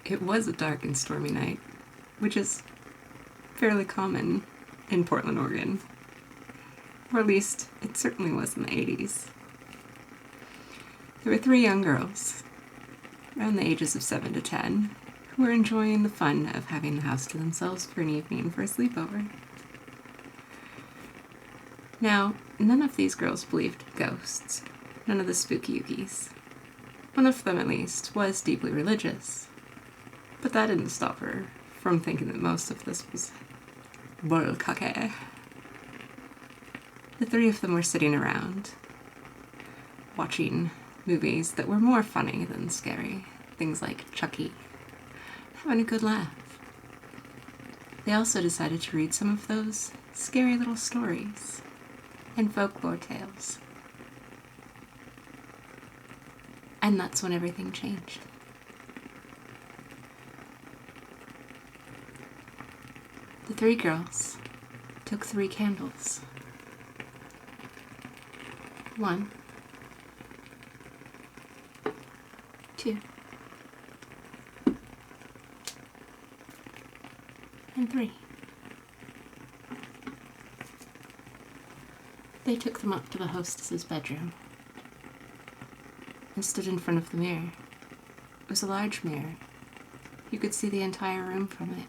It was a dark and stormy night, which is fairly common in Portland, Oregon. Or at least, it certainly was in the 80s. There were 3 young girls, around the ages of 7 to 10, who were enjoying the fun of having the house to themselves for an evening for a sleepover. Now, none of these girls believed ghosts, none of the spooky ookies. One of them, at least, was deeply religious, but that didn't stop her from thinking that most of this was bullkake. The 3 of them were sitting around, watching movies that were more funny than scary, things like Chucky, having a good laugh. They also decided to read some of those scary little stories and folklore tales. And that's when everything changed. The 3 girls took 3 candles. 1, 2, and 3. They took them up to the hostess's bedroom and stood in front of the mirror. It was a large mirror. You could see the entire room from it.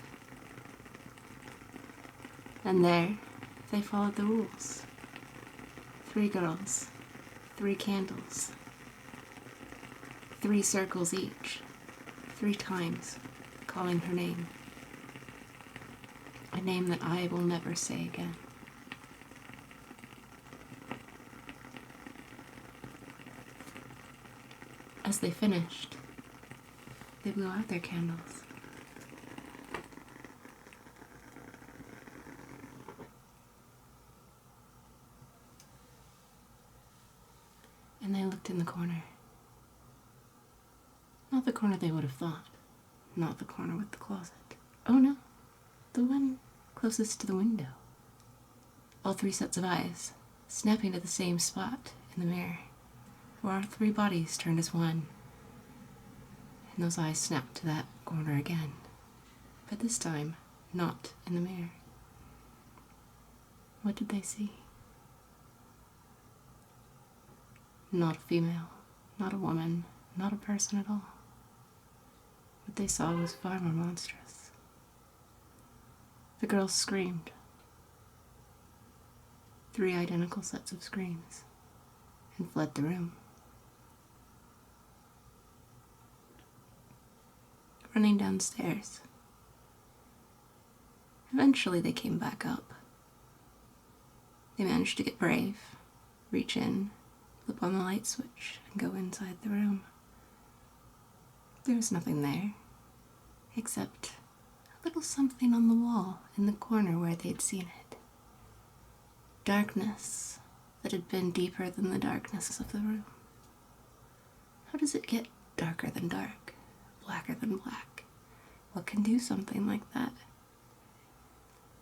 And there, they followed the rules. 3 girls, 3 candles, 3 circles each, 3 times, calling her name. A name that I will never say again. As they finished, they blew out their candles. And they looked in the corner. Not the corner they would have thought. Not the corner with the closet. Oh no, the one closest to the window. All 3 sets of eyes, snapping to the same spot in the mirror, where our 3 bodies turned as one. And those eyes snapped to that corner again. But this time, not in the mirror. What did they see? Not a female, not a woman, not a person at all. What they saw was far more monstrous. The girls screamed. 3 identical sets of screams, and fled the room. Running downstairs. Eventually they came back up. They managed to get brave, reach in, flip on the light switch, and go inside the room. There was nothing there, except a little something on the wall in the corner where they'd seen it. Darkness that had been deeper than the darkness of the room. How does it get darker than dark, blacker than black? What can do something like that?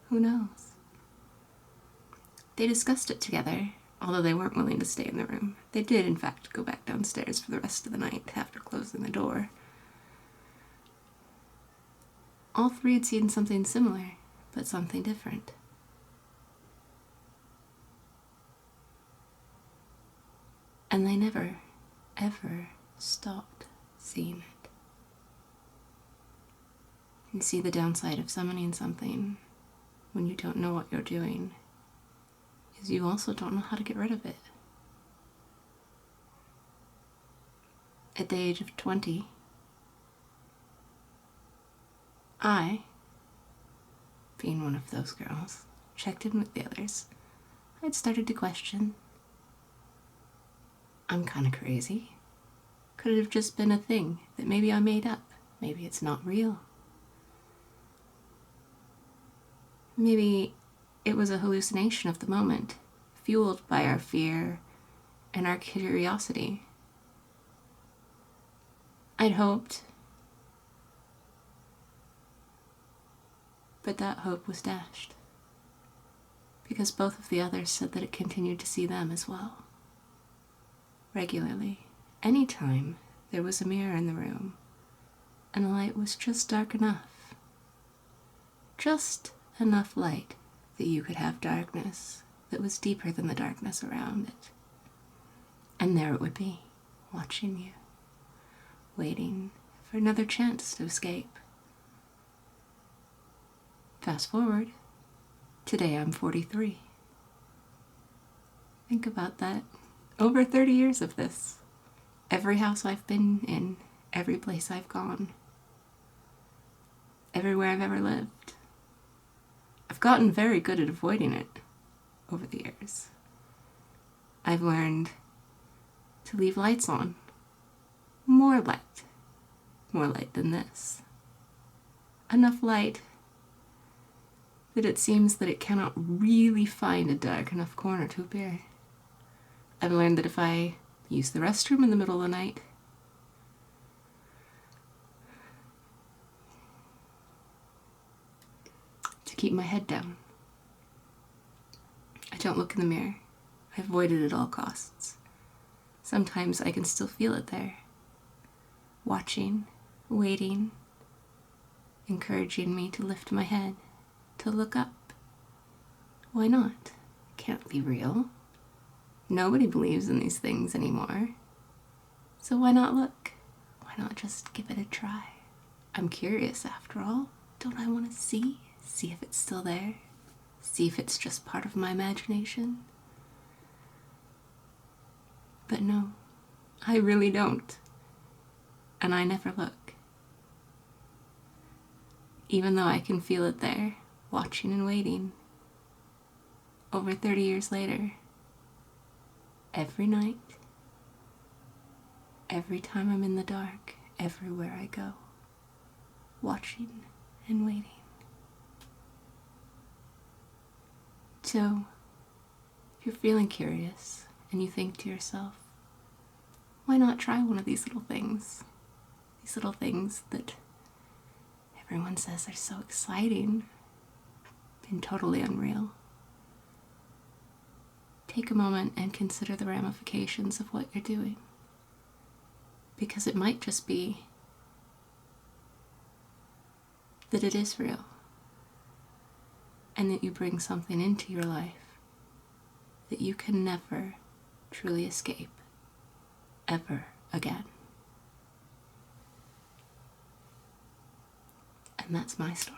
Who knows? They discussed it together, although they weren't willing to stay in the room. They did, in fact, go back downstairs for the rest of the night after closing the door. All 3 had seen something similar, but something different. And they never, ever stopped seeing it. You see, the downside of summoning something when you don't know what you're doing is you also don't know how to get rid of it. At the age of 20, I, being one of those girls, checked in with the others. I'd started to question. I'm kind of crazy. Could it have just been a thing that maybe I made up? Maybe it's not real. Maybe it was a hallucination of the moment, fueled by our fear and our curiosity. I'd hoped, but that hope was dashed. because both of the others said that it continued to see them as well. Regularly, anytime there was a mirror in the room, and the light was just dark enough. Just enough light that you could have darkness that was deeper than the darkness around it. And there it would be, watching you, waiting for another chance to escape. Fast forward, today I'm 43. Think about that. Over 30 years of this. Every house I've been in, every place I've gone, everywhere I've ever lived. I've gotten very good at avoiding it over the years. I've learned to leave lights on. More light than this. Enough light that it seems that it cannot really find a dark enough corner to appear. I've learned that if I use the restroom in the middle of the night, to keep my head down. I don't look in the mirror. I avoid it at all costs. Sometimes I can still feel it there. Watching, waiting, encouraging me to lift my head, to look up. Why not? It can't be real. Nobody believes in these things anymore. So why not look? Why not just give it a try? I'm curious after all. Don't I want to see? See if it's still there? See if it's just part of my imagination? But no, I really don't. And I never look. Even though I can feel it there, watching and waiting. Over 30 years later, every night, every time I'm in the dark, everywhere I go, watching and waiting. So, if you're feeling curious and you think to yourself, why not try one of these little things? These little things that everyone says are so exciting and totally unreal. Take a moment and consider the ramifications of what you're doing. Because it might just be that it is real. And that you bring something into your life that you can never truly escape ever again. And that's my story.